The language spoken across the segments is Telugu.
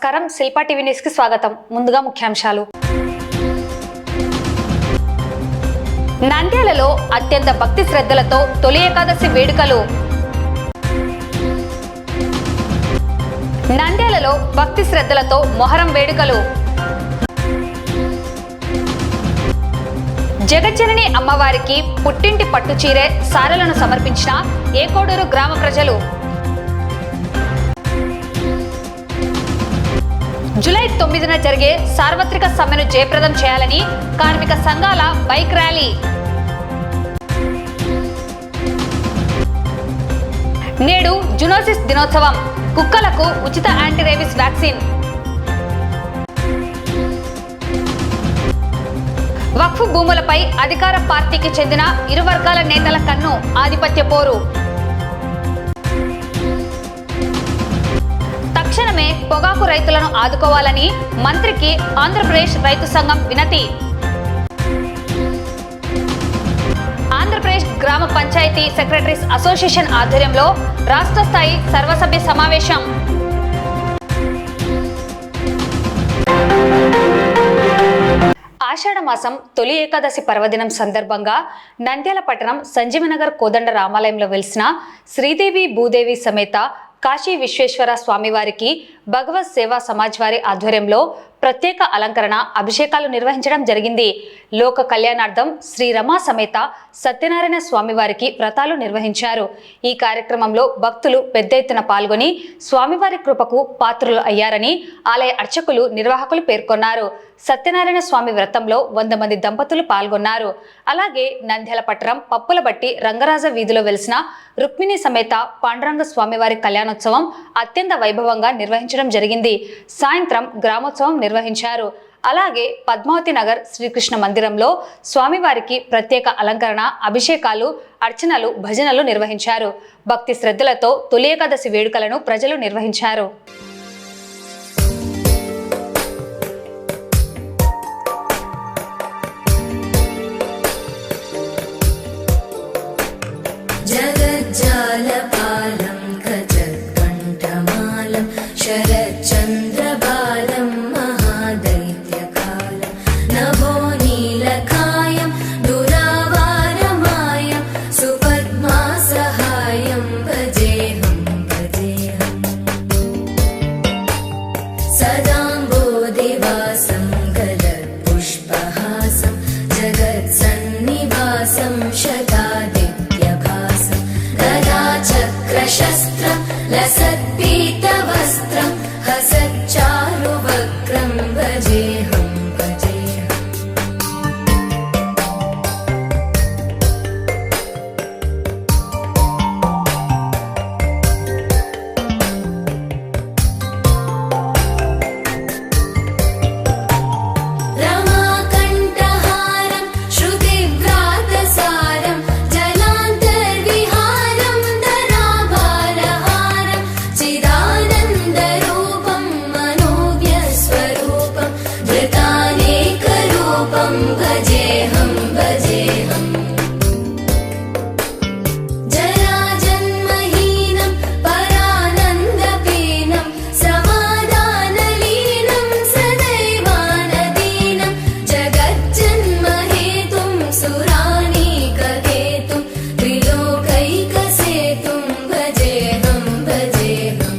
నమస్కారం, శిల్పా టీవీ న్యూస్ కి స్వాగతం. ముందుగా ముఖ్యాంశాలు. నంద్యాలలో అత్యంత భక్తి శ్రద్ధలతో తొలి ఏకాదశి వేడుకలు. నంద్యాలలో భక్తి శ్రద్ధలతో మొహరం వేడుకలు. జగజ్జనని అమ్మవారికి పుట్టింటి పట్టు చీరె సారెలను సమర్పించిన ఏకోడూరు గ్రామ ప్రజలు. జూలై 9న జరిగే సార్వత్రిక సమ్మెను జయప్రదం చేయాలని కార్మిక సంఘాల బైక్ ర్యాలీ. నేడు జునోసిస్ దినోత్సవం. కుక్కలకు ఉచిత యాంటీ రేబిస్ వ్యాక్సిన్. వక్ఫ్ భూములపై అధికార పార్టీకి చెందిన ఇరు వర్గాల నేతల కన్ను ఆధిపత్య పోరు. తక్షణమే పొగాకు రైతులను ఆదుకోవాలని మంత్రికి ఆంధ్రప్రదేశ్ రైతు సంఘం వినతి. ఆంధ్రప్రదేశ్ గ్రామ పంచాయతీ సెక్రటరీస్ అసోసియేషన్ ఆధ్వర్యంలో రాష్ట్ర స్థాయి సర్వసభ్య సమావేశం. ఆషాఢ మాసం తొలి ఏకాదశి పర్వదినం సందర్భంగా నంద్యాల పట్టణం సంజీవనగర్ కోదండ రామాలయంలో వెలిసిన శ్రీదేవి భూదేవి సమేత కాశీ విశ్వేశ్వర స్వామివారికి భగవత్ సేవా సమాజ్ వారి ఆధ్వర్యంలో ప్రత్యేక అలంకరణ అభిషేకాలు నిర్వహించడం జరిగింది. లోక కళ్యాణార్థం శ్రీ రమా సమేత సత్యనారాయణ స్వామివారికి వ్రతాలు నిర్వహించారు. ఈ కార్యక్రమంలో భక్తులు పెద్ద ఎత్తున పాల్గొని స్వామివారి కృపకు పాత్రులు అయ్యారని ఆలయ అర్చకులు నిర్వాహకులు పేర్కొన్నారు. సత్యనారాయణ స్వామి వ్రతంలో 100 మంది దంపతులు పాల్గొన్నారు. అలాగే నంద్యాల పట్టణం పప్పులబట్టి రంగరాజ వీధిలో వెలిసిన రుక్మిణి సమేత పాండురంగ స్వామివారి కళ్యాణోత్సవం అత్యంత వైభవంగా నిర్వహించడం జరిగింది. సాయంత్రం గ్రామోత్సవం నిర్వహించారు. అలాగే పద్మావతి నగర్ శ్రీకృష్ణ మందిరంలో స్వామివారికి ప్రత్యేక అలంకరణ, అభిషేకాలు, అర్చనలు, భజనలు నిర్వహించారు. భక్తి శ్రద్ధలతో తొలి ఏకాదశి వేడుకలను ప్రజలు నిర్వహించారు. జగజ్జాలపాలం ఖజత్కంఠమాలం శరచంద్రబాలం మహాదైత్యకాలం నభో నీలకాయం దురావారమాయం సుపద్మాసహాయం భజేహం భజేహం సదాంబోదివాసం గలత్పుష్పహాసం జగత్సన్నివాసం శతాదిత్యభాసం చక్రశస్త్రం లసత్పీతవస్త్రం హసచ్చారువక్రం భజేహం భజేహం రమాకంఠహారం శృతివ్రాతసారం జలాంతర్విహారం ధరాభారహారం చిదానందరూపం మనోవ్యస్వరూపం ధృతానేకరూపం భజేహం భజేహం జరాజన్మహీనం పరానందపీనం సమాధానలీనం సదైవానదీనం జగజ్జన్మహేతుం సురాణీకకేతుం త్రిలోకైకసేతుం భజేహం భజేహం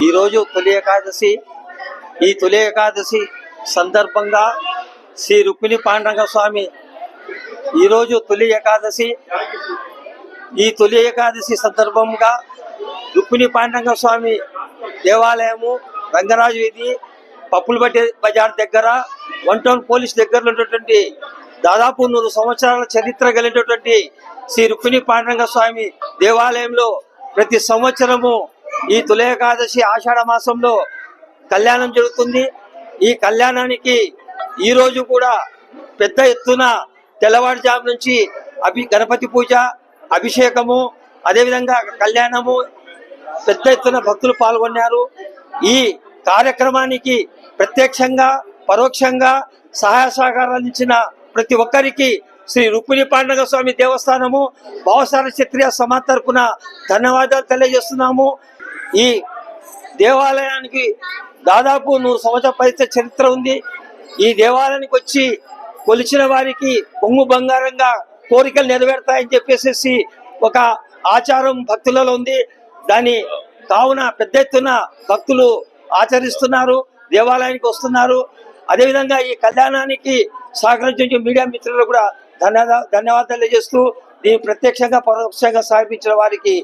ఈరోజు తొలి ఏకాదశి. ఈ తొలి ఏకాదశి సందర్భంగా శ్రీ రుక్మిణి పాండురంగ స్వామి ఈరోజు తొలి ఏకాదశి. ఈ తొలి ఏకాదశి సందర్భంగా రుక్మిణి పాండురంగ స్వామి దేవాలయము రంగరాజు వీధి పప్పులబట్టి బజార్ దగ్గర 1 టౌన్ పోలీస్ దగ్గరలో ఉన్నటువంటి దాదాపు 100 సంవత్సరాల చరిత్ర కలిగినటువంటి శ్రీ రుక్మిణి పాండురంగ స్వామి దేవాలయంలో ప్రతి సంవత్సరము ఈ తొలి ఏకాదశి ఆషాఢ మాసంలో కళ్యాణం జరుగుతుంది. ఈ కళ్యాణానికి ఈ రోజు కూడా పెద్ద ఎత్తున తెల్లవారుజాము నుంచి గణపతి పూజ, అభిషేకము, అదేవిధంగా కళ్యాణము పెద్ద ఎత్తున భక్తులు పాల్గొన్నారు. ఈ కార్యక్రమానికి ప్రత్యక్షంగా పరోక్షంగా సహాయ సహకారాలు అందించిన ప్రతి ఒక్కరికి శ్రీ రుక్మిణి పాండురంగ స్వామి దేవస్థానము భావసార క్షత్రియ సమాజ్ తరపున ధన్యవాదాలు తెలియజేస్తున్నాము. ఈ దేవాలయానికి దాదాపు 100 సంవత్సరాల పరిచయ చరిత్ర ఉంది. ఈ దేవాలయానికి వచ్చి కొలిచిన వారికి పొంగు బంగారంగా కోరికలు నెరవేరుతాయని చెప్పేసి ఒక ఆచారం భక్తులలో ఉంది. దాని కావున పెద్ద ఎత్తున భక్తులు ఆచరిస్తున్నారు, దేవాలయానికి వస్తున్నారు. అదేవిధంగా ఈ కళ్యాణానికి సహకరించిన మీడియా మిత్రులు కూడా ధన్యవాదాలు తెలియజేస్తూ దీన్ని ప్రత్యక్షంగా పరోక్షంగా సహకరించిన వారికి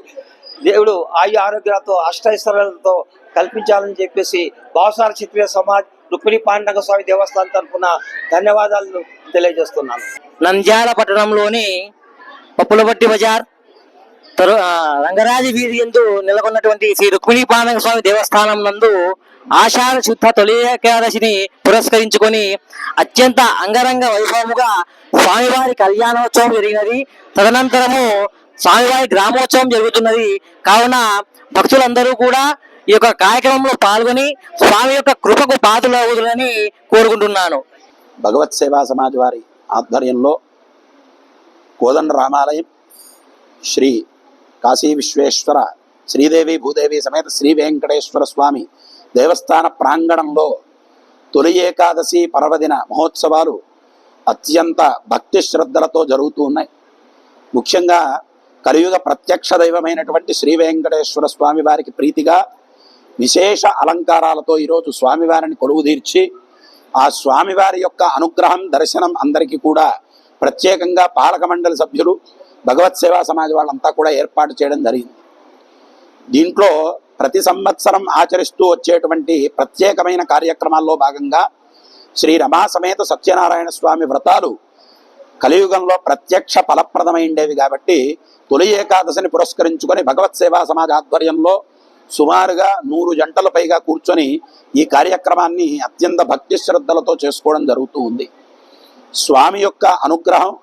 దేవుడు ఆరోగ్యాలతో అష్టైశ్వర్యాలతో కల్పించాలని చెప్పేసి భావసార క్షత్రియ సమాజ్ రుక్మిణి పాండురంగ స్వామి దేవస్థానం తరఫున ధన్యవాదాలు తెలియజేస్తున్నాను. నంద్యాల పట్టణంలోని పప్పులపట్టి బజార్ రంగరాజ వీధి యందు నెలకొన్నటువంటి శ్రీ రుక్మిణి పాండురంగ స్వామి దేవస్థానం నందు ఆషాఢ శుద్ధ తొలి ఏకాదశిని పురస్కరించుకొని అత్యంత అంగరంగ వైభవముగా స్వామివారి కళ్యాణోత్సవం జరిగినది. తదనంతరము స్వామివారి గ్రామోత్సవం జరుగుతున్నది. కావున భక్తులందరూ కూడా ఈ యొక్క కార్యక్రమంలో పాల్గొని స్వామి యొక్క కృపకు పాత్రులవుదులని కోరుకుంటున్నాను. భగవత్ సేవా సమాజ్ వారి ఆధ్వర్యంలో కోదండ రామాలయం శ్రీ కాశీ విశ్వేశ్వర శ్రీదేవి భూదేవి సమేత శ్రీ వెంకటేశ్వర స్వామి దేవస్థాన ప్రాంగణంలో తొలి ఏకాదశి పర్వదిన మహోత్సవాలు అత్యంత భక్తి శ్రద్ధలతో జరుగుతూ ఉన్నాయి. ముఖ్యంగా కలియుగ ప్రత్యక్ష దైవమైనటువంటి శ్రీ వెంకటేశ్వర స్వామి వారికి ప్రీతిగా విశేష అలంకారాలతో ఈరోజు స్వామివారిని కొలువు తీర్చి ఆ స్వామివారి యొక్క అనుగ్రహం దర్శనం అందరికీ కూడా ప్రత్యేకంగా పాలక మండలి సభ్యులు భగవత్ సేవా సమాజ్ వాళ్ళంతా కూడా ఏర్పాటు చేయడం జరిగింది. దీంట్లో ప్రతి సంవత్సరం ఆచరిస్తూ వచ్చేటువంటి ప్రత్యేకమైన కార్యక్రమాల్లో భాగంగా శ్రీ రమా సమేత సత్యనారాయణ స్వామి వ్రతాలు కలియుగంలో ప్రత్యక్ష ఫలప్రదమైండేవి కాబట్టి తొలి ఏకాదశిని పురస్కరించుకొని భగవత్ సేవా సమాజ్ ఆధ్వర్యంలో సుమారుగా 100 జంటల పైగా కూర్చొని ఈ కార్యక్రమాన్ని అత్యంత భక్తి శ్రద్ధలతో చేసుకోవడం జరుగుతూ ఉంది. స్వామి యొక్క అనుగ్రహం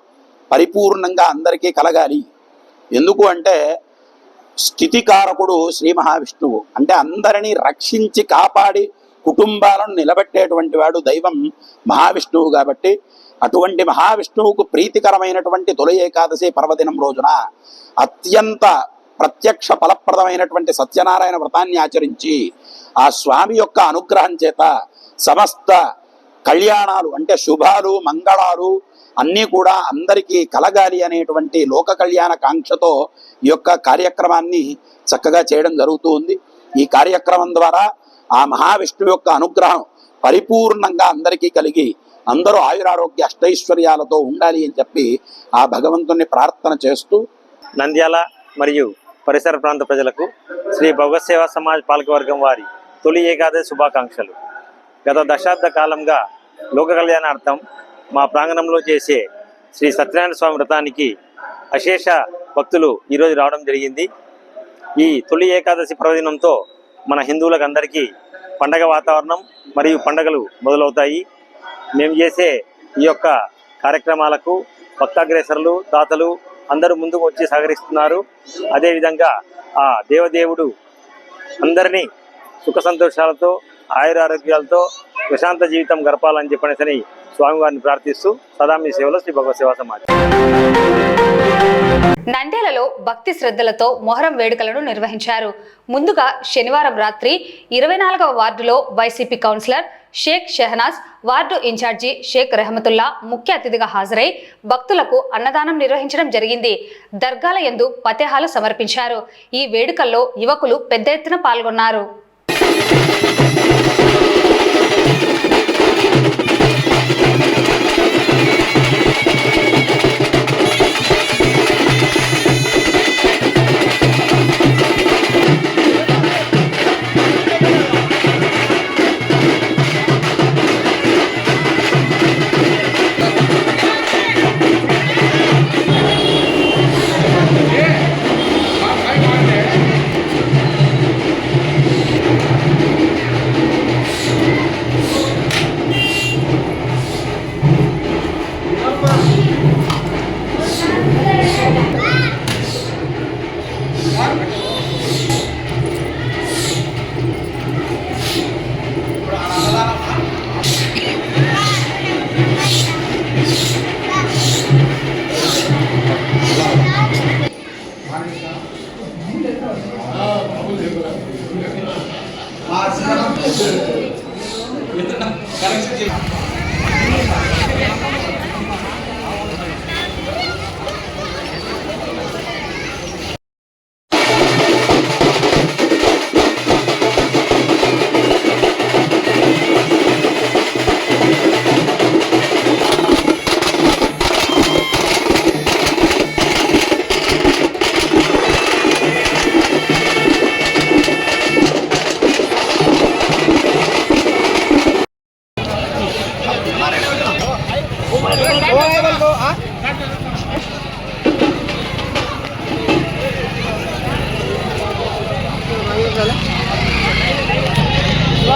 పరిపూర్ణంగా అందరికీ కలగాలి. ఎందుకు అంటే స్థితికారకుడు శ్రీ మహావిష్ణువు, అంటే అందరినీ రక్షించి కాపాడి కుటుంబాలను నిలబెట్టేటువంటి వాడు దైవం మహావిష్ణువు. కాబట్టి అటువంటి మహావిష్ణువుకు ప్రీతికరమైనటువంటి తొలి ఏకాదశి పర్వదినం రోజున అత్యంత ప్రత్యక్ష ఫలప్రదమైనటువంటి సత్యనారాయణ వ్రతాన్ని ఆచరించి ఆ స్వామి యొక్క అనుగ్రహం చేత సమస్త కళ్యాణాలు అంటే శుభాలు మంగళాలు అన్నీ కూడా అందరికీ కలగాలి అనేటువంటి లోక కళ్యాణ కాంక్షతో ఈ యొక్క కార్యక్రమాన్ని చక్కగా చేయడం జరుగుతూ ఉంది. ఈ కార్యక్రమం ద్వారా ఆ మహావిష్ణువు యొక్క అనుగ్రహం పరిపూర్ణంగా అందరికీ కలిగి అందరూ ఆయురారోగ్య అష్టైశ్వర్యాలతో ఉండాలి అని చెప్పి ఆ భగవంతుని ప్రార్థన చేస్తూ నంద్యాల మరియు పరిసర ప్రాంత ప్రజలకు శ్రీ భగవత్ సేవా సమాజ్ పాలకవర్గం వారి తొలి ఏకాదశి శుభాకాంక్షలు. గత దశాబ్ద కాలంగా లోక కళ్యాణార్థం మా ప్రాంగణంలో చేసే శ్రీ సత్యనారాయణ స్వామి వ్రతానికి అశేష భక్తులు ఈరోజు రావడం జరిగింది. ఈ తొలి ఏకాదశి పర్వదినంతో మన హిందువులకు అందరికీ పండగ వాతావరణం మరియు పండగలు మొదలవుతాయి. మేము చేసే ఈ యొక్క కార్యక్రమాలకు భక్తాగ్రేసరులు దాతలు అందరూ ముందుకు వచ్చి సహకరిస్తున్నారు. అదేవిధంగా ఆ దేవదేవుడు అందరినీ సుఖ సంతోషాలతో ఆయురారోగ్యాలతో ప్రశాంత జీవితం గడపాలని చెప్పనేసని స్వామివారిని ప్రార్థిస్తూ సదా మీ సేవలో శ్రీ భగవత్ సేవా సమాజ్. నంద్యాలలో భక్తి శ్రద్ధలతో మొహరం వేడుకలను నిర్వహించారు. ముందుగా శనివారం రాత్రి 24వ వార్డులో YCP councillor Sheikh Shehnaz, ward in charge Sheikh Rahamatullah ముఖ్య అతిథిగా హాజరై భక్తులకు అన్నదానం నిర్వహించడం జరిగింది. దర్గాల యందు ఫతేహాలు సమర్పించారు. ఈ వేడుకల్లో యువకులు పెద్ద ఎత్తున పాల్గొన్నారు.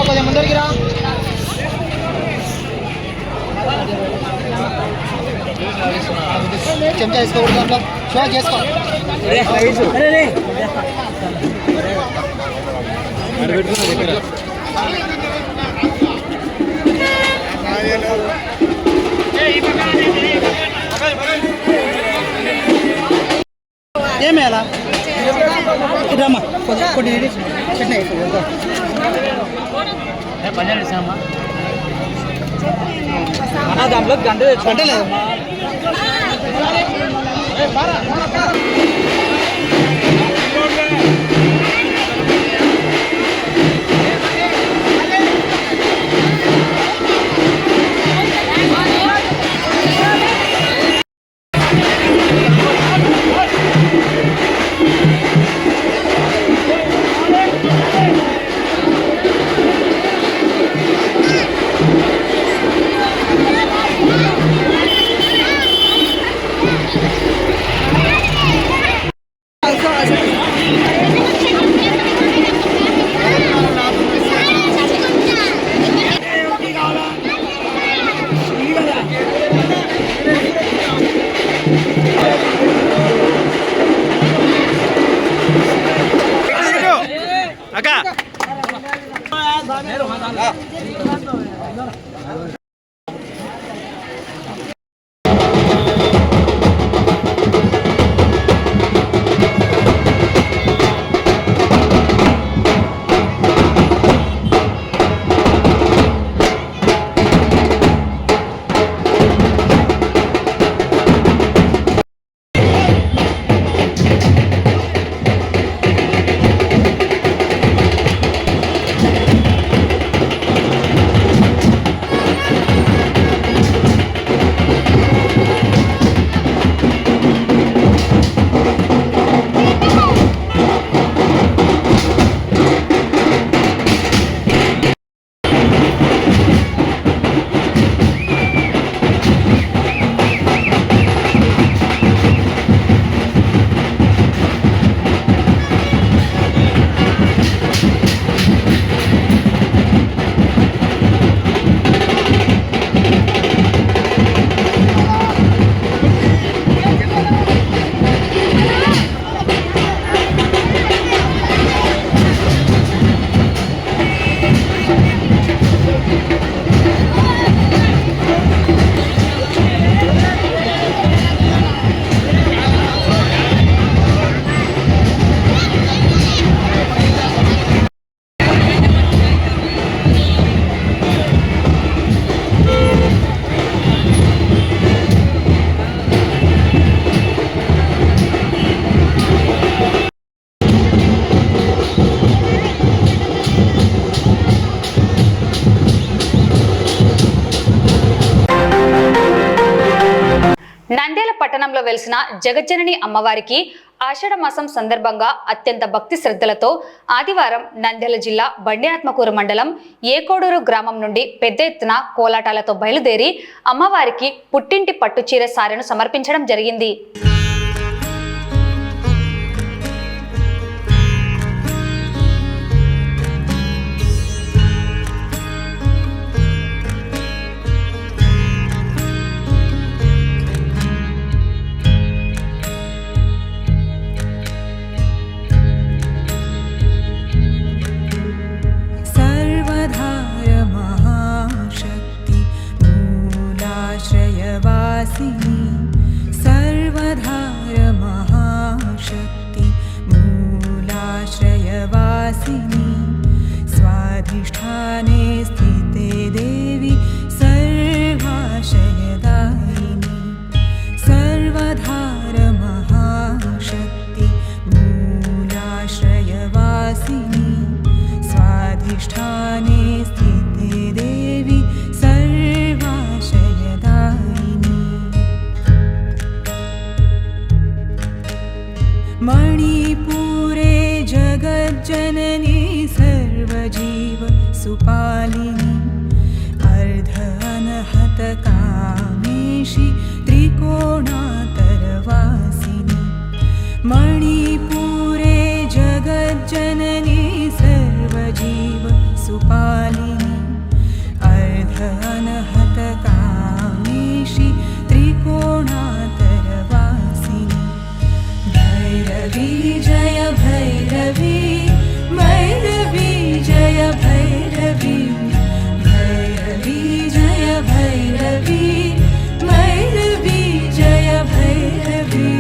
కొంచెం ముందరికి రా. చెంచా వేసుకోకూడదు దాంట్లో షో చేసుకో. ఏమేలా రమ్మా కొన్ని చట్నీ దాంట్లో గంట లేదు. నంద్యాల పట్టణంలో వెలిసిన జగజ్జనని అమ్మవారికి ఆషాఢ మాసం సందర్భంగా అత్యంత భక్తి శ్రద్ధలతో ఆదివారం నంద్యాల జిల్లా బండి ఆత్మకూరు మండలం ఏకోడూరు గ్రామం నుండి పెద్ద ఎత్తున కోలాటాలతో బయలుదేరి అమ్మవారికి పుట్టింటి పట్టుచీర సారెను సమర్పించడం జరిగింది. सर्वधार महाशक्ति मूलाश्रयवासिनी स्वाधिष्ठाने स्थिते देवी सर्वाशयदायिनी सर्वधार महाशक्ति मूलाश्रयवासिनी स्वाधिष्ठाने स्थिते देवी सर्वाशयदायिनी मणिपुरे जगज्जननी सर्वजीव सुपालिनी अर्ध अनहत कामेशी मणिपुरे जगज्जननी सर्वजीव सुपालिनी अर्धअनहतकामेशी त्रिकोणातरवासिनी भैरवी जय भैरवी भैरवी जय भैरवी भैरवी जय भैरवी भैरवी जय भैरवी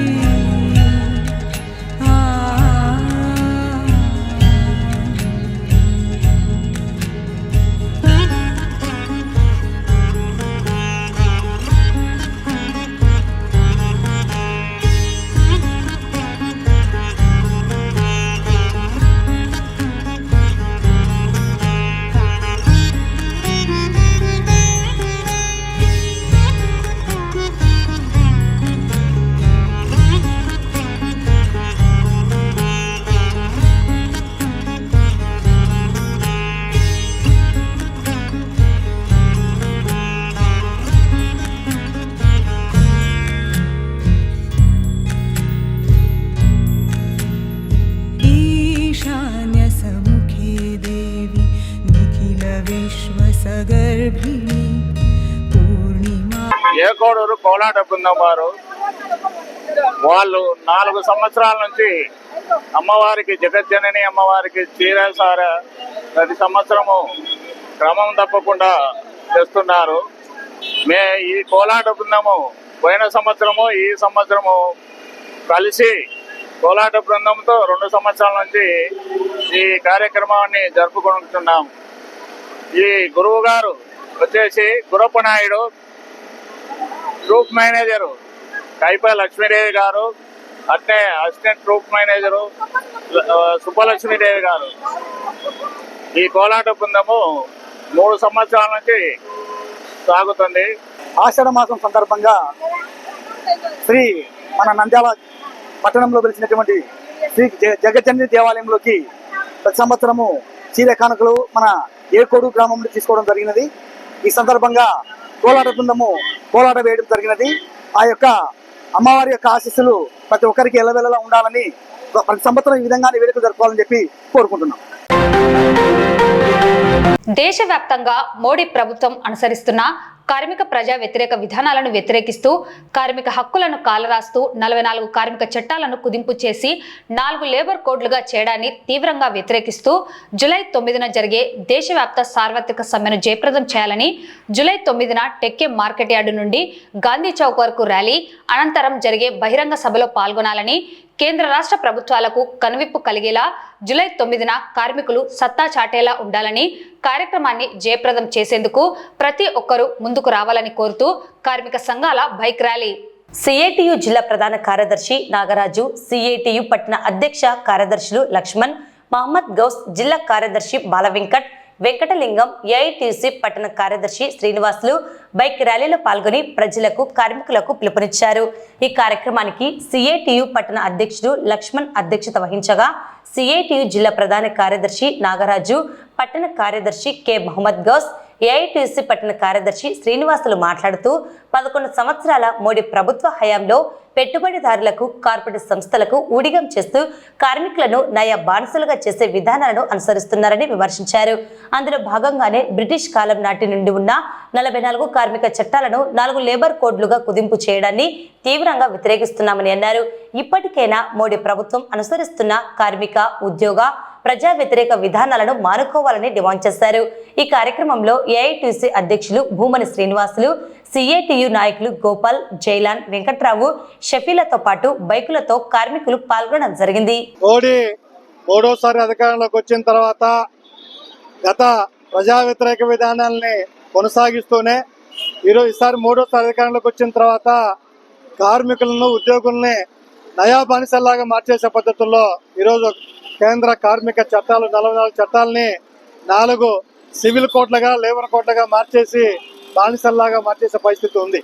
ईशान्यसमुखे देवी निखिलविश्वसगर्भिणी पूर्णिमा ఏకోడూరు కోలాట బృందం వారు వాళ్ళు 4 సంవత్సరాల నుంచి అమ్మవారికి జగజ్జనని అమ్మవారికి చీరసార ప్రతి సంవత్సరము క్రమం తప్పకుండా చేస్తున్నారు. ఈ కోలాట బృందము పోయిన సంవత్సరము ఈ సంవత్సరము కలిసి కోలాట బృందంతో 2 సంవత్సరాల నుంచి ఈ కార్యక్రమాన్ని జరుపుకుంటున్నాం. ఈ గురువు గారు వచ్చేసి గురప్పనాయుడు, ట్రూప్ మేనేజరు కైప లక్ష్మీదేవి గారు, అట్నే అసిస్టెంట్ ట్రూప్ మేనేజరు సుబ్బలక్ష్మీదేవి గారు. ఈ కోలాట బృందము 3 సంవత్సరాల నుంచి సాగుతుంది. ఆషాఢ మాసం సందర్భంగా శ్రీ మన నంద్యాల పట్టణంలో వెలిసినటువంటి శ్రీ జగజ్జనని దేవాలయంలోకి ప్రతి సంవత్సరము చీర కానుకలు మన ఏకోడు గ్రామం నుండి తీసుకోవడం జరిగినది. ఈ సందర్భంగా కోలాట బృందము కోలాట వేయడం జరిగినది. ఆ యొక్క అమ్మవారి యొక్క ఆశీస్సులు ప్రతి ఒక్కరికి ఎల్లవెల్లలా ఉండాలని ప్రతి సంవత్సరం ఈ విధంగానే వేడుకలు జరుపుకోవాలని చెప్పి కోరుకుంటున్నాం. దేశవ్యాప్తంగా మోడీ ప్రభుత్వం అనుసరిస్తున్న కార్మిక ప్రజా వ్యతిరేక విధానాలను వ్యతిరేకిస్తూ కార్మిక హక్కులను కాలరాస్తూ 44 కార్మిక చట్టాలను కుదింపు చేసి 4 లేబర్ కోడ్లుగా చేయడాన్ని తీవ్రంగా వ్యతిరేకిస్తూ జూలై 9న జరిగే దేశవ్యాప్త సార్వత్రిక సమ్మెను జయప్రదం చేయాలని జూలై 9న టెక్కే మార్కెట్ యార్డు నుండి గాంధీ చౌక్ వరకు ర్యాలీ అనంతరం జరిగే బహిరంగ సభలో పాల్గొనాలని కేంద్ర రాష్ట్ర ప్రభుత్వాలకు కనువిప్పు కలిగేలా జూలై 9న కార్మికులు సత్తా చాటేలా ఉండాలని కార్యక్రమాన్ని జయప్రదం చేసేందుకు ప్రతి ఒక్కరూ ముందుకు రావాలని కోరుతూ కార్మిక సంఘాల బైక్ ర్యాలీ. సిఐటియు జిల్లా ప్రధాన కార్యదర్శి నాగరాజు, సిఐటియు పట్టణ అధ్యక్ష కార్యదర్శులు లక్ష్మణ్, మహమ్మద్ గౌస్, జిల్లా కార్యదర్శి బాలవెంకట్, వెంకటలింగం, ఏఐటిసి పట్టణ కార్యదర్శి శ్రీనివాసులు బైక్ ర్యాలీలో పాల్గొని ప్రజలకు కార్మికులకు పిలుపునిచ్చారు. ఈ కార్యక్రమానికి సిఐటియు పట్టణ అధ్యక్షుడు లక్ష్మణ్ అధ్యక్షత వహించగా సిఐటియు జిల్లా ప్రధాన కార్యదర్శి నాగరాజు, పట్టణ కార్యదర్శి కె మహమ్మద్ గౌస్, ఏఐటిసి పట్టణ కార్యదర్శి శ్రీనివాసులు మాట్లాడుతూ 11 సంవత్సరాల మోడీ ప్రభుత్వ హయాంలో పెట్టుబడిదారులకు, కార్పొరేట్ సంస్థలకు ఊడిగం చేస్తూ కార్మికులను నయా బానిసలుగా చేసే విధానాలను అనుసరిస్తున్నారని విమర్శించారు. అందులో భాగంగానే బ్రిటిష్ కాలం నాటి నుండి ఉన్న 44 కార్మిక చట్టాలను 4 లేబర్ కోడ్లుగా కుదింపు చేయడాన్ని తీవ్రంగా వ్యతిరేకిస్తున్నామని అన్నారు. ఇప్పటికైనా మోడీ ప్రభుత్వం అనుసరిస్తున్న కార్మిక, ఉద్యోగ, ప్రజా వ్యతిరేక విధానాలను మానుకోవాలని డిమాండ్ చేశారు. ఈ కార్యక్రమంలో ఏఐటిసి అధ్యక్షులు భూమని శ్రీనివాసులు, సిఐటియు నాయకులు గోపాల్, జైలాన్, వెంకట్రావు, షఫీలతో పాటు బైకులతో కార్మికులు పాల్గొనడం జరిగింది. మోడీ మూడోసారి అధికారంలోకి వచ్చిన తర్వాత గత ప్రజా వ్యతిరేక విధానాలని కొనసాగిస్తూనే ఈసారి మూడోసారి అధికారంలోకి వచ్చిన తర్వాత కార్మికులను, ఉద్యోగుల్ని నయా బానిసల్లాగా మార్చేసే పద్ధతుల్లో ఈరోజు కేంద్ర కార్మిక చట్టాలు 44 చట్టాలని 4 సివిల్ కోట్లుగా, లేబర్ కోట్లుగా మార్చేసి బానిసల్లాగా మార్చేసే పరిస్థితి ఉంది.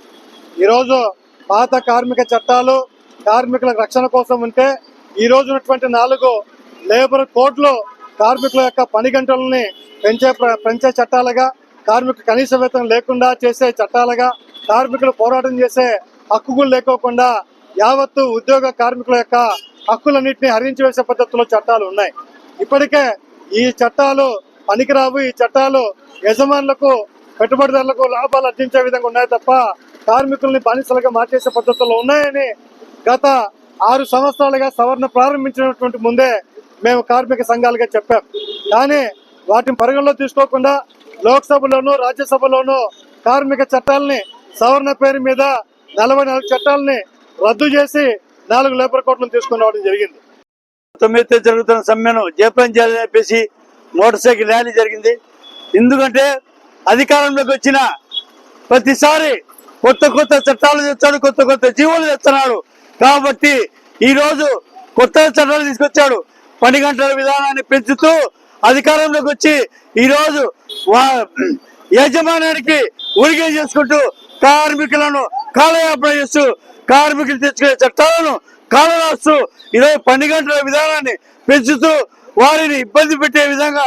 ఈరోజు పాత కార్మిక చట్టాలు కార్మికుల రక్షణ కోసం ఉంటే ఈ రోజు ఉన్నటువంటి 4 లేబర్ కోడ్లు కార్మికుల యొక్క పని గంటలని పెంచే చట్టాలుగా, కార్మిక కనీస వేతనం లేకుండా చేసే చట్టాలుగా, కార్మికులు పోరాటం చేసే హక్కులు లేకోకుండా యావత్తు ఉద్యోగ కార్మికుల యొక్క హక్కులన్నింటినీ హరించి వేసే పద్ధతిలో చట్టాలు ఉన్నాయి. ఇప్పటికే ఈ చట్టాలు పనికిరావు. ఈ చట్టాలు యజమానులకు పెట్టుబడిదారులకు లాభాలు అర్జించే విధంగా ఉన్నాయి తప్ప కార్మికుల్ని బానిసలుగా మార్చేసే పద్ధతుల్లో ఉన్నాయని గత 6 సంవత్సరాలుగా సవరణ ప్రారంభించినటువంటి ముందే మేము కార్మిక సంఘాలుగా చెప్పాం. కానీ వాటిని పరిగణలో తీసుకోకుండా లోక్సభలోనూ రాజ్యసభలోనూ కార్మిక చట్టాలని సవరణ పేరు మీద 44 చట్టాలని రద్దు చేసి 4 లేబర్ కోడ్లను తీసుకుని రావడం జరిగింది. 9 జరుగుతున్న సమ్మెను జయప్రదం చేయాలని చెప్పేసి మోటార్ సైకిల్ ర్యాలీ జరిగింది. ఎందుకంటే అధికారంలోకి వచ్చిన ప్రతిసారి కొత్త కొత్త చట్టాలు తెచ్చాడు, కొత్త కొత్త జీవోలు తెస్తున్నాడు. కాబట్టి ఈ రోజు కొత్త చట్టాలు తీసుకొచ్చాడు. 10 గంటల విధానాన్ని పెంచుతూ అధికారంలోకి వచ్చి ఈ రోజు యాజమాన్యానికి ఊరికే చేసుకుంటూ కార్మికులను కాలయాపన చేస్తూ కార్మికులు తెచ్చుకునే చట్టాలను కాలరాస్తూ ఈరోజు 10 గంటల విధానాన్ని పెంచుతూ వారిని ఇబ్బంది పెట్టే విధంగా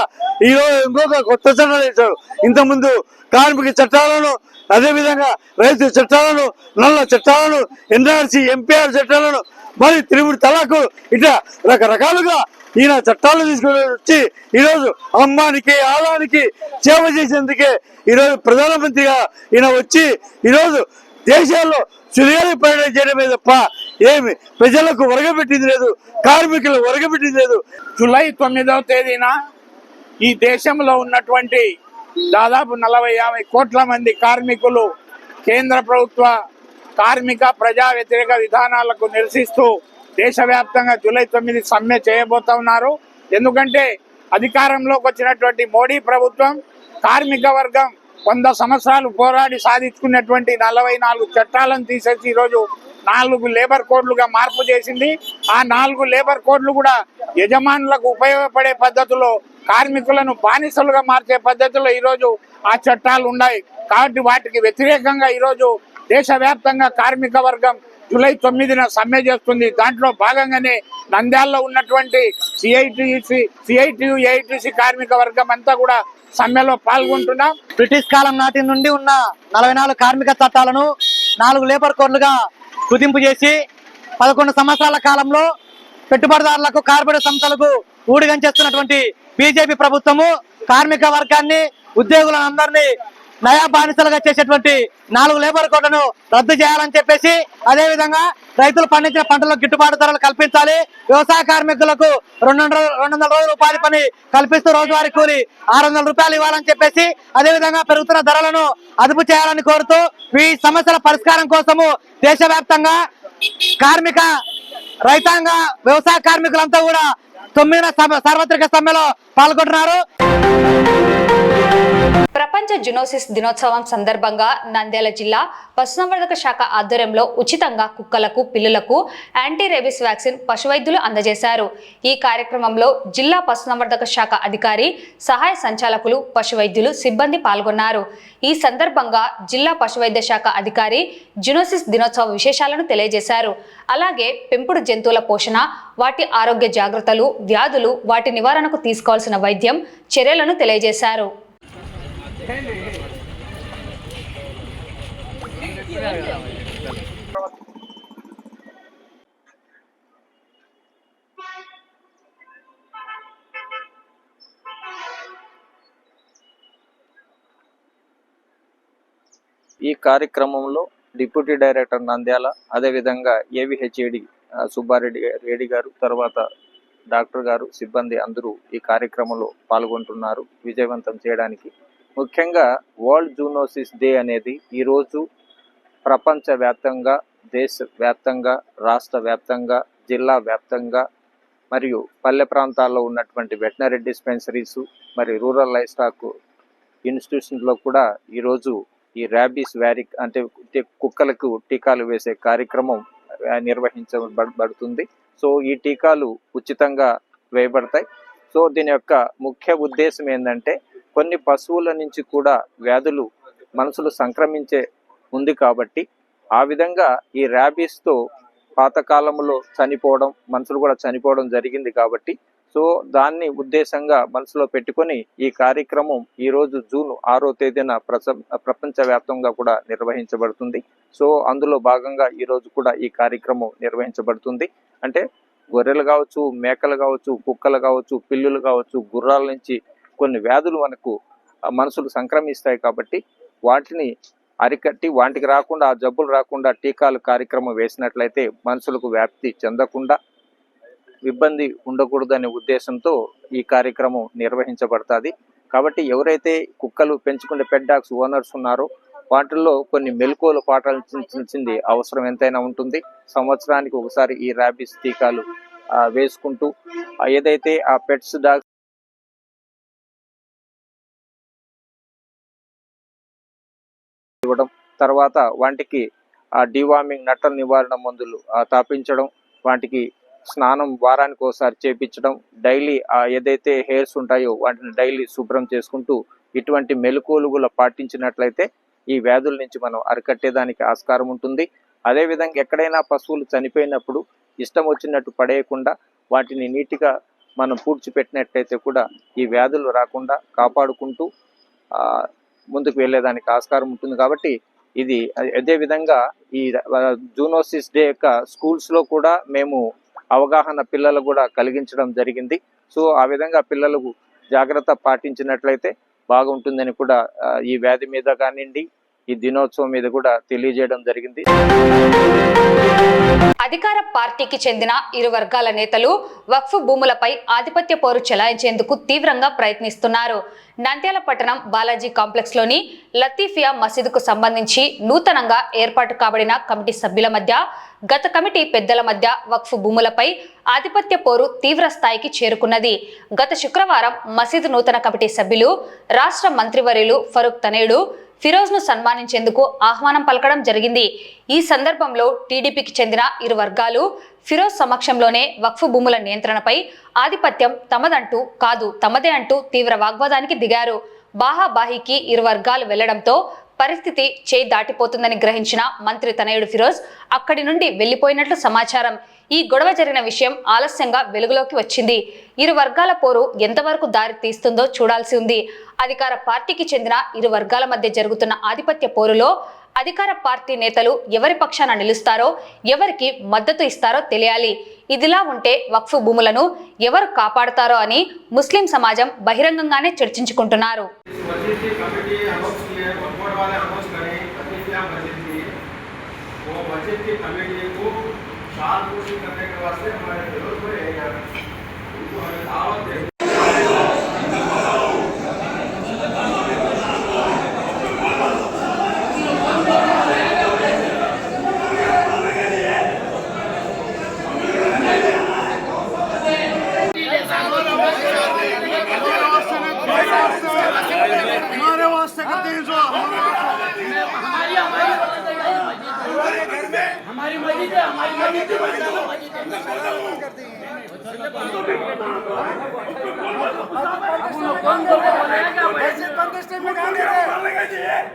ఈరోజు ఇంకొక కొత్త చట్టాలు వేశారు. ఇంతకుముందు కార్మిక చట్టాలను, అదేవిధంగా రైతు చట్టాలను, నల్ల చట్టాలను, ఎన్ఆర్సీ ఎంపీఆర్ చట్టాలను, మరి త్రిపుడు తలాకు ఇట్లా రకరకాలుగా ఈయన చట్టాలు తీసుకుని వచ్చి ఈరోజు అమ్మానికి ఆదానికి సేవ చేసేందుకే ఈరోజు ప్రధానమంత్రిగా ఈయన వచ్చి ఈరోజు దేశాల్లో సుదీర్ఘ పర్యటన చేయడమే తప్ప ఏమి ప్రజలకు ఒరగబెట్టింది లేదు, కార్మికులు ఒరగబెట్టింది లేదు. జూలై 9వ తేదీన ఈ దేశంలో ఉన్నటువంటి దాదాపు 40-50 కోట్ల మంది కార్మికులు కేంద్ర ప్రభుత్వ కార్మిక ప్రజా వ్యతిరేక విధానాలకు నిరసిస్తూ దేశవ్యాప్తంగా జూలై 9 సమ్మె చేయబోతా ఉన్నారు. ఎందుకంటే అధికారంలోకి వచ్చినటువంటి మోడీ ప్రభుత్వం కార్మిక వర్గం 100 సంవత్సరాలు పోరాడి సాధించుకున్నటువంటి 44 చట్టాలను తీసేసి ఈరోజు 4 లేబర్ కోడ్లుగా మార్పు చేసింది. ఆ 4 లేబర్ కోడ్లు కూడా యజమానులకు ఉపయోగపడే పద్ధతిలో, కార్మికులను బానిసలుగా మార్చే పద్ధతిలో ఈరోజు ఆ చట్టాలు ఉన్నాయి. కాబట్టి వాటికి వ్యతిరేకంగా ఈరోజు దేశవ్యాప్తంగా కార్మిక వర్గం జూలై 9న సమ్మె చేస్తుంది. దాంట్లో భాగంగానే నంద్యాలలో ఉన్నటువంటి సిఐటియు ఏఐటిసి కార్మిక వర్గం అంతా కూడా సమ్మెలో పాల్గొంటున్నాం. బ్రిటిష్ కాలం నాటి నుండి ఉన్న 44 కార్మిక చట్టాలను 4 లేబర్ కోడ్లుగా కుదింపు చేసి 11 సంవత్సరాల కాలంలో పెట్టుబడిదారులకు, కార్పొరేట్ సంస్థలకు ఊడిగంచేస్తున్నటువంటి బీజేపీ ప్రభుత్వము కార్మిక వర్గాన్ని, ఉద్యోగులను అందరినీ నయా బానిసలుగా చేసేటువంటి 4 లేబర్ కోడ్లను రద్దు చేయాలని చెప్పేసి, అదేవిధంగా రైతులు పండించిన పంటలకు గిట్టుబాటు ధరలు కల్పించాలి, వ్యవసాయ కార్మికులకు 200 రోజుల ఉపాధి పని కల్పిస్తూ రోజువారీ కూలి 600 రూపాయలు ఇవ్వాలని చెప్పేసి, అదేవిధంగా పెరుగుతున్న ధరలను అదుపు చేయాలని కోరుతూ ఈ సమస్యల పరిష్కారం కోసము దేశవ్యాప్తంగా కార్మిక, రైతాంగ, వ్యవసాయ కార్మికులంతా కూడా 9వ సార్వత్రిక సమ్మెలో పాల్గొంటున్నారు. ప్రపంచ జునోసిస్ దినోత్సవం సందర్భంగా నంద్యాల జిల్లా పశుసంవర్ధక శాఖ ఆధ్వర్యంలో ఉచితంగా కుక్కలకు, పిల్లులకు యాంటీ రేబిస్ వ్యాక్సిన్ పశువైద్యులు అందజేశారు. ఈ కార్యక్రమంలో జిల్లా పశుసంవర్ధక శాఖ అధికారి, సహాయ సంచాలకులు, పశువైద్యులు, సిబ్బంది పాల్గొన్నారు. ఈ సందర్భంగా జిల్లా పశువైద్య శాఖ అధికారి జునోసిస్ దినోత్సవ విశేషాలను తెలియజేశారు. అలాగే పెంపుడు జంతువుల పోషణ, వాటి ఆరోగ్య జాగ్రత్తలు, వ్యాధులు, వాటి నివారణకు తీసుకోవాల్సిన వైద్యం, చర్యలను తెలియజేశారు. ఈ కార్యక్రమంలో డిప్యూటీ డైరెక్టర్ నంద్యాల, అదేవిధంగా ఏవిహెచ్ఏడి సుబ్బారెడ్డి గారు, తర్వాత డాక్టర్ గారు, సిబ్బంది అందరూ ఈ కార్యక్రమంలో పాల్గొంటున్నారు విజయవంతం చేయడానికి. ముఖ్యంగా వరల్డ్ జూనోసిస్ డే అనేది ఈరోజు ప్రపంచవ్యాప్తంగా, దేశవ్యాప్తంగా, రాష్ట్ర వ్యాప్తంగా, జిల్లా వ్యాప్తంగా మరియు పల్లె ప్రాంతాల్లో ఉన్నటువంటి వెటనరీ డిస్పెన్సరీస్ మరియు రూరల్ లైఫ్ స్టాక్ ఇన్స్టిట్యూషన్లో కూడా ఈరోజు ఈ ర్యాబీస్ వ్యారిక్ అంటే కుక్కలకు టీకాలు వేసే కార్యక్రమం నిర్వహించబడుతుంది. సో ఈ టీకాలు ఉచితంగా వేయబడతాయి. సో దీని యొక్క ముఖ్య ఉద్దేశం ఏంటంటే కొన్ని పశువుల నుంచి కూడా వ్యాధులు మనుషులు సంక్రమించే ఉంది కాబట్టి ఆ విధంగా ఈ ర్యాబీస్తో పాతకాలంలో చనిపోవడం, మనుషులు కూడా చనిపోవడం జరిగింది కాబట్టి సో దాన్ని ఉద్దేశంగా మనసులో పెట్టుకొని ఈ కార్యక్రమం ఈరోజు జూన్ 6వ తేదీన ప్రపంచవ్యాప్తంగా కూడా నిర్వహించబడుతుంది. సో అందులో భాగంగా ఈరోజు కూడా ఈ కార్యక్రమం నిర్వహించబడుతుంది. అంటే గొర్రెలు కావచ్చు, మేకలు కావచ్చు, కుక్కలు కావచ్చు, పిల్లులు కావచ్చు, గుర్రాల నుంచి కొన్ని వ్యాధులు మనకు మనుషులు సంక్రమిస్తాయి. కాబట్టి వాటిని అరికట్టి వాటికి రాకుండా, ఆ జబ్బులు రాకుండా టీకాలు కార్యక్రమం వేసినట్లయితే మనుషులకు వ్యాప్తి చెందకుండా ఇబ్బంది ఉండకూడదనే ఉద్దేశంతో ఈ కార్యక్రమం నిర్వహించబడుతుంది. కాబట్టి ఎవరైతే కుక్కలు పెంచుకునే పెట్ డాగ్స్ ఓనర్స్ ఉన్నారో వాటిల్లో కొన్ని మెలకువలు పాటించాల్సింది అవసరం ఎంతైనా ఉంటుంది. సంవత్సరానికి ఒకసారి ఈ ర్యాబీస్ టీకాలు వేసుకుంటూ ఏదైతే ఆ పెట్స్ డాగ్స్ ఇవ్వడం, తర్వాత వాటికి డివార్మింగ్ నట్టల నివారణ మందులు తాపించడం, వాటికి స్నానం వారానికి ఒకసారి చేపించడం, డైలీ ఏదైతే హెయిర్స్ ఉంటాయో వాటిని డైలీ శుభ్రం చేసుకుంటూ ఇటువంటి మెలకువలు కూడా పాటించినట్లయితే ఈ వ్యాధుల నుంచి మనం అరికట్టేదానికి ఆస్కారం ఉంటుంది. అదేవిధంగా ఎక్కడైనా పశువులు చనిపోయినప్పుడు ఇష్టం వచ్చినట్టు పడేయకుండా వాటిని నీట్గా మనం పూడ్చిపెట్టినట్లయితే కూడా ఈ వ్యాధులు రాకుండా కాపాడుకుంటూ ముందుకు వెళ్ళేదానికి ఆస్కారం ఉంటుంది. కాబట్టి ఇది అదేవిధంగా ఈ జూనోసిస్ డే యొక్క స్కూల్స్లో కూడా మేము అవగాహన పిల్లలకు కూడా కలిగించడం జరిగింది. సో ఆ విధంగా పిల్లలకు జాగ్రత్త పాటించినట్లయితే బాగుంటుందని కూడా ఈ వ్యాధి మీద కానివ్వండి, ఈ దినోత్సవం మీద కూడా తెలియజేయడం జరిగింది. అధికార పార్టీకి చెందిన ఇరు వర్గాల నేతలు వక్ఫ్ భూములపై ఆధిపత్య పోరు చెలాయించేందుకు తీవ్రంగా ప్రయత్నిస్తున్నారు. నంద్యాల పట్టణం బాలాజీ కాంప్లెక్స్ లోని లతీఫియా మసీదుకు సంబంధించి నూతనంగా ఏర్పాటు కాబడిన కమిటీ సభ్యుల మధ్య, గత కమిటీ పెద్దల మధ్య వక్ఫ్ భూములపై ఆధిపత్య పోరు తీవ్ర స్థాయికి చేరుకున్నది. గత శుక్రవారం మసీదు నూతన కమిటీ సభ్యులు రాష్ట్ర మంత్రివర్యులు ఫరూక్ తనేడు ఫిరోజ్ ను సన్మానించేందుకు ఆహ్వానం పలకడం జరిగింది. ఈ సందర్భంలో టీడీపీకి చెందిన ఇరు వర్గాలు ఫిరోజ్ సమక్షంలోనే వక్ఫ్ భూముల నియంత్రణపై ఆధిపత్యం తమదంటూ కాదు తమదే అంటూ తీవ్ర వాగ్వాదానికి దిగారు. బాహాబాహికి ఇరు వర్గాలు వెళ్లడంతో పరిస్థితి చేయి దాటిపోతుందని గ్రహించిన మంత్రి తనయుడు ఫిరోజ్ అక్కడి నుండి వెళ్లిపోయినట్లు సమాచారం. ఈ గొడవ జరిగిన విషయం ఆలస్యంగా వెలుగులోకి వచ్చింది. ఇరు వర్గాల పోరు ఎంతవరకు దారి తీస్తుందో చూడాల్సి ఉంది. అధికార పార్టీకి చెందిన ఇరు వర్గాల మధ్య జరుగుతున్న ఆధిపత్య పోరులో అధికార పార్టీ నేతలు ఎవరి పక్షాన నిలుస్తారో, ఎవరికి మద్దతు ఇస్తారో తెలియాలి. ఇదిలా ఉంటే వక్ఫ్ భూములను ఎవరు కాపాడతారో అని ముస్లిం సమాజం బహిరంగంగానే చర్చించుకుంటున్నారు.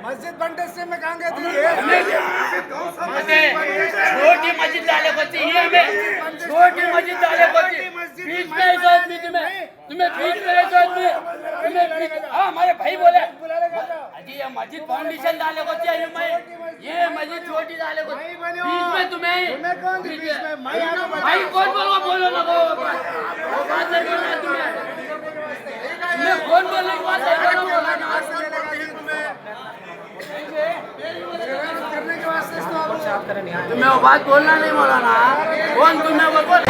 मस्जिद बनते से में कहां गए थे? छोटी मस्जिद डाले बच्चे ये में छोटी मस्जिद डाले बच्चे बीच में ऐसा आदमी तुम्हें बीच में ऐसा आदमी तुम्हें हाँ हमारे भाई बोले अजी ये मस्जिद फाउंडेशन डाले बच्चे ये मस्जिद छोटी डाले बच्चे बीच में तुम्हें भाई कौन बोलो बोलो ना वो बात नहीं बोलना तुम्हें कौन बोलने की बात नहीं बोलना तुम्हें वो बात बोलना नहीं बोला ना कौन तुम्हें बोल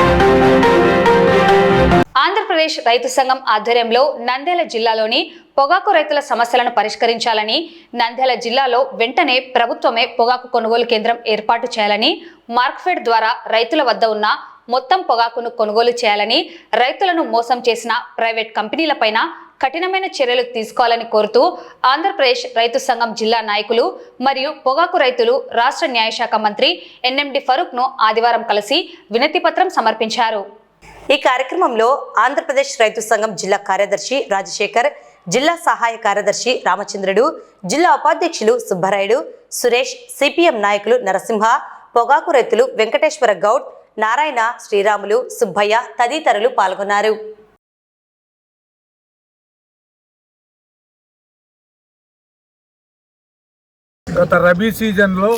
ఆంధ్రప్రదేశ్ రైతు సంఘం ఆధ్వర్యంలో నంద్యాల జిల్లాలోని పొగాకు రైతుల సమస్యలను పరిష్కరించాలని, నంద్యాల జిల్లాలో వెంటనే ప్రభుత్వమే పొగాకు కొనుగోలు కేంద్రం ఏర్పాటు చేయాలని, మార్క్ఫెడ్ ద్వారా రైతుల వద్ద ఉన్న మొత్తం పొగాకును కొనుగోలు చేయాలని, రైతులను మోసం చేసిన ప్రైవేట్ కంపెనీలపైన కఠినమైన చర్యలు తీసుకోవాలని కోరుతూ ఆంధ్రప్రదేశ్ రైతు సంఘం జిల్లా నాయకులు మరియు పొగాకు రైతులు రాష్ట్ర న్యాయశాఖ మంత్రి ఎన్ఎండి ఫరూక్ ను ఆదివారం కలిసి వినతి పత్రం సమర్పించారు. ఈ కార్యక్రమంలో ఆంధ్రప్రదేశ్ రైతు సంఘం జిల్లా కార్యదర్శి రాజశేఖర్, జిల్లా సహాయ కార్యదర్శి రామచంద్రుడు, జిల్లా ఉపాధ్యక్షులు సుబ్బరాయుడు, సురేష్, సిపిఎం నాయకులు నరసింహ, పొగాకు రైతులు వెంకటేశ్వర గౌడ్, నారాయణ, శ్రీరాములు, సుబ్బయ్య తదితరులు పాల్గొన్నారు. గత రబీ సీజన్లో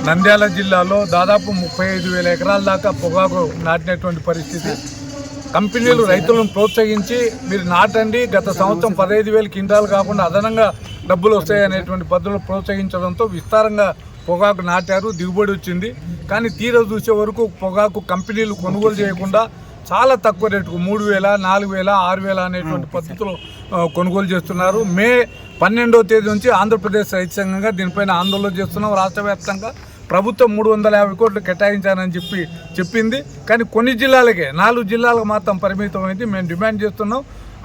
నంద్యాల జిల్లాలో దాదాపు 35,000 ఎకరాల దాకా పొగాకు నాటినటువంటి పరిస్థితి. కంపెనీలు రైతులను ప్రోత్సహించి మీరు నాటండి, గత సంవత్సరం 15,000 క్వింటాలు కాకుండా అదనంగా డబ్బులు వస్తాయనేటువంటి పద్ధతులు ప్రోత్సహించడంతో విస్తారంగా పొగాకు నాటారు, దిగుబడి వచ్చింది. కానీ తీర చూసే వరకు పొగాకు కంపెనీలు కొనుగోలు చేయకుండా చాలా తక్కువ రేటుకు 3,000, 4,000, 6,000 అనేటువంటి పద్ధతులు కొనుగోలు చేస్తున్నారు. మే 12వ తేదీ నుంచి ఆంధ్రప్రదేశ్ రైతు సంఘంగా దీనిపైన ఆందోళన చేస్తున్నాం. రాష్ట్ర వ్యాప్తంగా ప్రభుత్వం 350 కోట్లు కేటాయించాలని చెప్పింది. కానీ కొన్ని జిల్లాలకే, 4 జిల్లాలకు మాత్రం పరిమితమైంది. మేము డిమాండ్ చేస్తున్నాం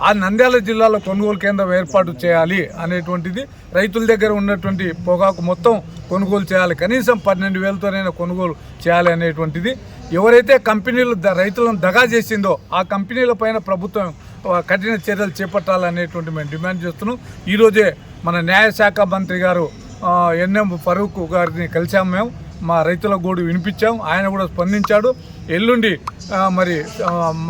ఆ నంద్యాల జిల్లాలో కొనుగోలు కేంద్రం ఏర్పాటు చేయాలి అనేటువంటిది. రైతుల దగ్గర ఉన్నటువంటి పొగాకు మొత్తం కొనుగోలు చేయాలి, కనీసం 12,000తోనైనా కొనుగోలు చేయాలి అనేటువంటిది. ఎవరైతే కంపెనీలు రైతులను దగా చేసిందో ఆ కంపెనీల పైన ప్రభుత్వం కఠిన చర్యలు చేపట్టాలనేటువంటి మేము డిమాండ్ చేస్తున్నాం. ఈరోజే మన న్యాయశాఖ మంత్రి గారు ఎన్ఎం ఫరూక్ గారిని కలిసాము. మేము మా రైతుల గోడు వినిపించాం, ఆయన కూడా స్పందించాడు. ఎల్లుండి మరి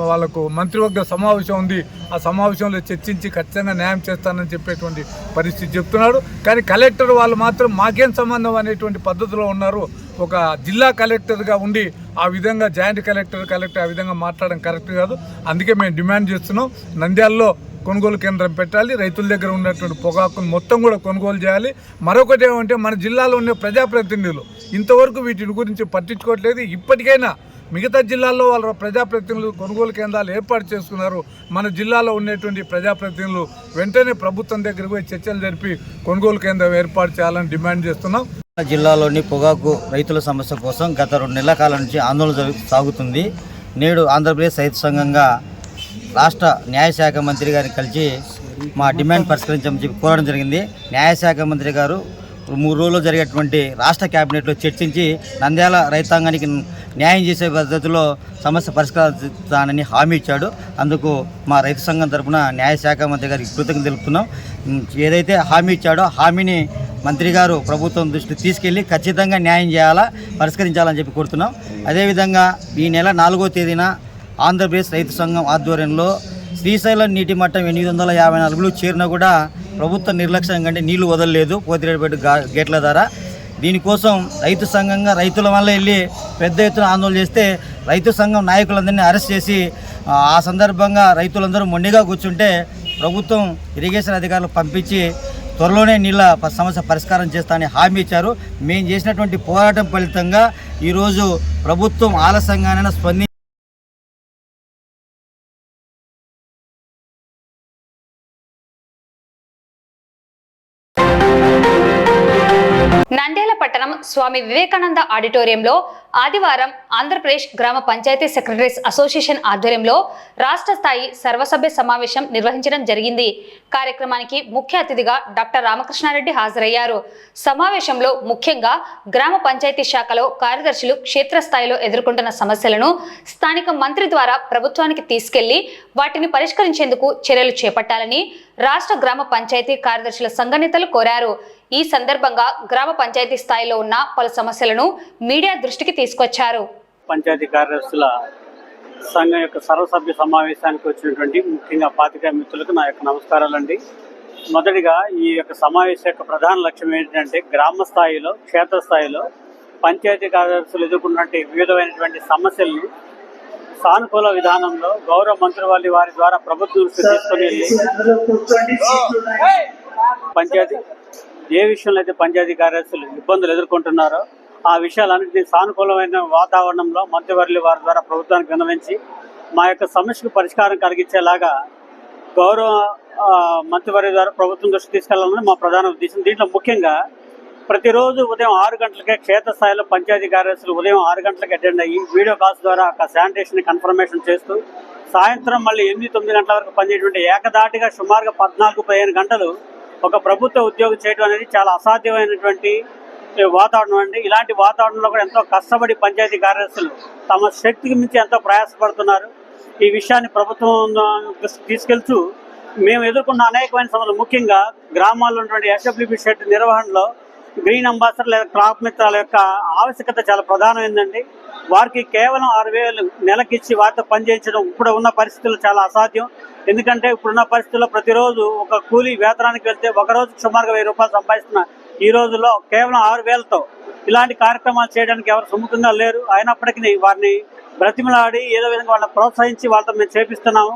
వాళ్ళకు మంత్రివర్గ సమావేశం ఉంది, ఆ సమావేశంలో చర్చించి ఖచ్చితంగా న్యాయం చేస్తానని చెప్పేటువంటి పరిస్థితి చెప్తున్నాడు. కానీ కలెక్టర్ వాళ్ళు మాత్రం మాకేం సంబంధం అనేటువంటి పద్ధతిలో ఉన్నారు. ఒక జిల్లా కలెక్టర్గా ఉండి ఆ విధంగా జాయింట్ కలెక్టర్ ఆ విధంగా మాట్లాడడం కరెక్ట్ కాదు. అందుకే మేము డిమాండ్ చేస్తున్నాం, నంద్యాలలో కొనుగోలు కేంద్రం పెట్టాలి, రైతుల దగ్గర ఉన్నటువంటి పొగాకును మొత్తం కూడా కొనుగోలు చేయాలి. మరొకటి ఏమంటే మన జిల్లాలో ఉన్న ప్రజాప్రతినిధులు ఇంతవరకు వీటి గురించి పట్టించుకోవట్లేదు. ఇప్పటికైనా మిగతా జిల్లాల్లో వాళ్ళ ప్రజాప్రతినిధులు కొనుగోలు కేంద్రాలు ఏర్పాటు చేసుకున్నారు. మన జిల్లాలో ఉన్నటువంటి ప్రజాప్రతినిధులు వెంటనే ప్రభుత్వం దగ్గరికి పోయి చర్చలు జరిపి కొనుగోలు కేంద్రం ఏర్పాటు చేయాలని డిమాండ్ చేస్తున్నాం. జిల్లాలోని పొగాకు రైతుల సమస్య కోసం గత 2 నెలల కాలం నుంచి ఆందోళన సాగుతుంది. నేడు ఆంధ్రప్రదేశ్ రైతు సంఘంగా రాష్ట్ర న్యాయశాఖ మంత్రి గారిని కలిసి మా డిమాండ్ పరిష్కరించమని చెప్పి కోరడం జరిగింది. న్యాయశాఖ మంత్రి గారు 3 రోజుల్లో జరిగేటువంటి రాష్ట్ర క్యాబినెట్లో చర్చించి నంద్యాల రైతాంగానికి న్యాయం చేసే పద్ధతిలో సమస్య పరిష్కరిస్తానని హామీ ఇచ్చాడు. అందుకు మా రైతు సంఘం తరఫున న్యాయశాఖ మంత్రి గారికి కృతజ్ఞతలు తెలుపుతున్నాం. ఏదైతే హామీ ఇచ్చాడో హామీని మంత్రి గారు ప్రభుత్వం దృష్టికి తీసుకెళ్లి ఖచ్చితంగా న్యాయం చేయాలా, పరిష్కరించాలని చెప్పి కోరుతున్నాం. అదేవిధంగా ఈ నెల 4వ తేదీన ఆంధ్రప్రదేశ్ రైతు సంఘం ఆధ్వర్యంలో శ్రీశైలం నీటి మట్టం 854 అడుగులు చేరినా కూడా ప్రభుత్వ నిర్లక్ష్యం కంటే నీళ్లు వదలలేదు పోతిరెడ్డిపేట గేట్ల ద్వారా. దీనికోసం రైతు సంఘంగా రైతుల వల్ల వెళ్ళి పెద్ద ఎత్తున ఆందోళన చేస్తే రైతు సంఘం నాయకులందరినీ అరెస్ట్ చేసి ఆ సందర్భంగా రైతులందరూ మొండిగా కూర్చుంటే ప్రభుత్వం ఇరిగేషన్ అధికారులకు పంపించి త్వరలోనే నీళ్ళ సమస్య పరిష్కారం చేస్తానని హామీ ఇచ్చారు. మేము చేసినటువంటి పోరాటం ఫలితంగా ఈరోజు ప్రభుత్వం ఆలస్యంగానైనా స్పందించి నంద్యాల పట్టణం స్వామి వివేకానంద ఆడిటోరియంలో ఆదివారం ఆంధ్రప్రదేశ్ గ్రామ పంచాయతీ సెక్రటరీస్ అసోసియేషన్ ఆధ్వర్యంలో రాష్ట్ర స్థాయి సర్వసభ్య సమావేశం నిర్వహించడం జరిగింది. కార్యక్రమానికి ముఖ్య అతిథిగా డాక్టర్ రామకృష్ణారెడ్డి హాజరయ్యారు. సమావేశంలో ముఖ్యంగా గ్రామ పంచాయతీ శాఖలో కార్యదర్శులు క్షేత్రస్థాయిలో ఎదుర్కొంటున్న సమస్యలను స్థానిక మంత్రి ద్వారా ప్రభుత్వానికి తీసుకెళ్లి వాటిని పరిష్కరించేందుకు చర్యలు చేపట్టాలని రాష్ట్ర గ్రామ పంచాయతీ కార్యదర్శుల సంఘ నేతలు కోరారు. ఈ సందర్భంగా గ్రామ పంచాయతీ స్థాయిలో ఉన్న పలు సమస్యలను మీడియా దృష్టికి తీసుకొచ్చారు. పంచాయతీ కార్యదర్శుల సంఘం యొక్క సర్వసభ్య సమావేశానికి వచ్చినటువంటి ముఖ్యంగా పాత్రికేయ మిత్రులకు నా యొక్క నమస్కారాలండి. మొదటిగా ఈ యొక్క సమావేశం యొక్క ప్రధాన లక్ష్యం ఏంటంటే గ్రామ స్థాయిలో క్షేత్రస్థాయిలో పంచాయతీ కార్యదర్శులు ఎదుర్కొన్నటువంటి వివిధమైనటువంటి సమస్యలను సానుకూల విధానంలో గౌరవ మంత్రి వారి ద్వారా ప్రభుత్వం తీసుకొని వెళ్ళి పంచాయతీ ఏ విషయంలో అయితే పంచాయతీ కార్యదర్శులు ఇబ్బందులు ఎదుర్కొంటున్నారో ఆ విషయాలన్నింటినీ సానుకూలమైన వాతావరణంలో మంత్రివర్యుల వారి ద్వారా ప్రభుత్వానికి విన్నవించి మా యొక్క సమస్యకు పరిష్కారం కలిగించేలాగా గౌరవ మంత్రివర్యుల ద్వారా ప్రభుత్వం దృష్టి తీసుకెళ్లాలని మా ప్రధాన ఉద్దేశం. దీంట్లో ముఖ్యంగా ప్రతిరోజు ఉదయం 6 గంటలకే క్షేత్రస్థాయిలో పంచాయతీ కార్యదర్శులు ఉదయం 6 గంటలకు అటెండ్ అయ్యి వీడియో కాల్స్ ద్వారా శానిటేషన్ కన్ఫర్మేషన్ చేస్తూ సాయంత్రం మళ్ళీ 8-9 గంటల వరకు పనిచేయటువంటి ఏకదాటిగా సుమారుగా 14-15 గంటలు ఒక ప్రభుత్వ ఉద్యోగం చేయడం అనేది చాలా అసాధ్యమైనటువంటి వాతావరణం అండి. ఇలాంటి వాతావరణంలో కూడా ఎంతో కష్టపడి పంచాయతీ కార్యదర్శులు తమ శక్తికి మించి ఎంతో ప్రయాసపడుతున్నారు. ఈ విషయాన్ని ప్రభుత్వం తీసుకెళ్తూ మేము ఎదుర్కొన్న అనేకమైన సమస్యలు ముఖ్యంగా గ్రామాల్లో ఉన్నటువంటి ఎస్డబ్ల్యూపీ షెడ్ నిర్వహణలో గ్రీన్ అంబాసిడర్ లేదా క్రాప్ మిత్రాల యొక్క ఆవశ్యకత చాలా ప్రధానమైందండి. వారికి కేవలం 6,000 నెలకిచ్చి వారితో పనిచేయించడం ఇప్పుడు ఉన్న పరిస్థితుల్లో చాలా అసాధ్యం. ఎందుకంటే ఇప్పుడున్న పరిస్థితుల్లో ప్రతిరోజు ఒక కూలీ వేతనానికి వెళ్తే ఒక రోజుకి సుమారుగా 1000 రూపాయలు సంపాదిస్తున్న ఈ రోజుల్లో కేవలం 6,000తో ఇలాంటి కార్యక్రమాలు చేయడానికి ఎవరు సుముఖంగా లేరు. అయినప్పటికీ వారిని బ్రతిమలాడి ఏదో విధంగా వాళ్ళని ప్రోత్సహించి వాళ్ళతో మేము చేపిస్తున్నాము.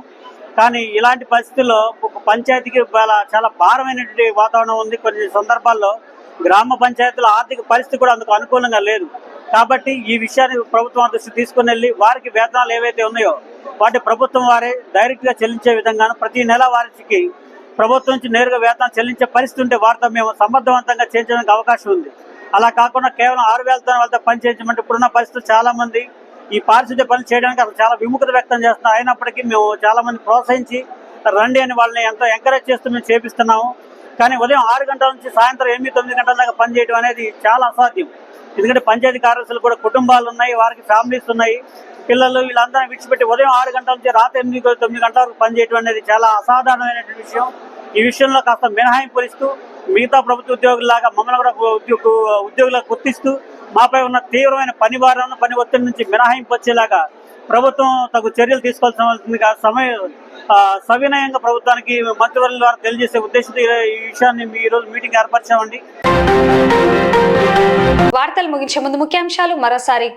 కానీ ఇలాంటి పరిస్థితుల్లో పంచాయతీకి చాలా భారమైనటువంటి వాతావరణం ఉంది. కొన్ని సందర్భాల్లో గ్రామ పంచాయతీల ఆర్థిక పరిస్థితి కూడా అందుకు అనుకూలంగా లేదు. కాబట్టి ఈ విషయాన్ని ప్రభుత్వం దృష్టికి తీసుకుని వెళ్ళి వారికి వేతనాలు ఏవైతే ఉన్నాయో వాటి ప్రభుత్వం వారే డైరెక్ట్గా చెల్లించే విధంగాను ప్రతి నెల వారికి ప్రభుత్వం నుంచి నేరుగా వేతనం చెల్లించే పరిస్థితి ఉంటే వారితో మేము సమర్థవంతంగా చేయించడానికి అవకాశం ఉంది. అలా కాకుండా కేవలం 6,000తో వాళ్ళతో పని చేయించమంటే ఇప్పుడున్న పరిస్థితులు చాలా మంది ఈ పారిశుద్ధ్య పనులు చేయడానికి అసలు చాలా విముఖత వ్యక్తం చేస్తున్నారు. అయినప్పటికీ మేము చాలా మంది ప్రోత్సహించి రండి అని వాళ్ళని ఎంతో ఎంకరేజ్ చేస్తూ మేము చేపిస్తున్నాము. కానీ ఉదయం 6 గంటల నుంచి సాయంత్రం 8-9 గంటల దాకా పనిచేయడం అనేది చాలా అసాధ్యం. ఎందుకంటే పంచాయతీ కార్యదర్శులు కూడా కుటుంబాలు ఉన్నాయి, వారికి ఫ్యామిలీస్ ఉన్నాయి, పిల్లలు వీళ్ళందరినీ విడిచిపెట్టి ఉదయం 6 గంటల నుంచి రాత్రి 8-9 గంటల వరకు పనిచేయడం అనేది చాలా అసాధారణమైనటువంటి విషయం. ఈ విషయంలో కాస్త మినహాయింపు ఇస్తూ మిగతా ప్రభుత్వ ఉద్యోగుల్లాగా మమ్మల్ని కూడా ఉద్యోగులకు గుర్తిస్తూ మాపై ఉన్న తీవ్రమైన పని భారం పని ఒత్తిడి నుంచి మినహాయింపు వచ్చేలాగా ప్రభుత్వం తగు చర్యలు తీసుకోవాల్సిన సవినయంగా ప్రభుత్వానికి మంత్రివర్యుల ద్వారా తెలియజేసే ఉద్దేశంతో ఈ విషయాన్ని ఈ రోజు మీటింగ్ ఏర్పరిచామండి. వార్తలు ముగించే ముందు ముఖ్యాంశాలు మరోసారి.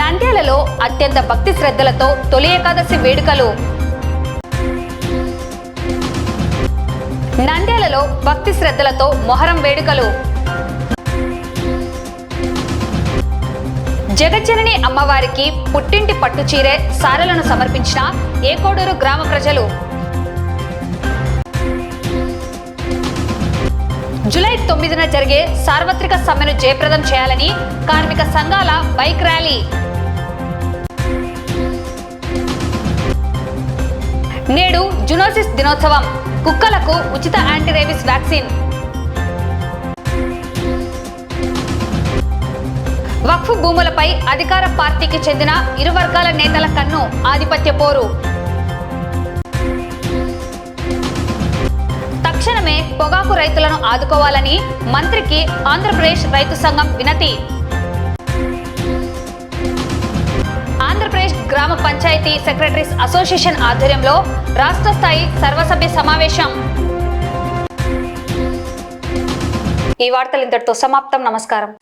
నంద్యాలలో అత్యంత భక్తి శ్రద్ధలతో తొలి ఏకాదశి వేడుకలు. నంద్యాలలో భక్తి శ్రద్ధలతో మొహరం వేడుకలు. జగజ్జనని అమ్మవారికి పుట్టింటి పట్టు చీరె సారెలను సమర్పించిన ఏకోడూరు గ్రామ ప్రజలు. జూలై 9న జరిగే సార్వత్రిక సమ్మెను జయప్రదం చేయాలని కార్మిక సంఘాల బైక్ ర్యాలీ. నేడు జునోసిస్ దినోత్సవం. కుక్కలకు ఉచిత యాంటీ రేబిస్ వ్యాక్సిన్. వక్ఫ్ భూములపై అధికార పార్టీకి చెందిన ఇరు వర్గాల నేతల కన్ను ఆధిపత్య పోరు. తక్షణమే పొగాకు రైతులను ఆదుకోవాలని మంత్రికి ఆంధ్రప్రదేశ్ రైతు సంఘం వినతి. ఆంధ్రప్రదేశ్ గ్రామ పంచాయతీ సెక్రటరీస్ అసోసియేషన్ ఆధ్వర్యంలో రాష్ట్ర స్థాయి సర్వసభ్య సమావేశం. ఈ వార్తలు ఇంతటితో సమాప్తం. నమస్కారం.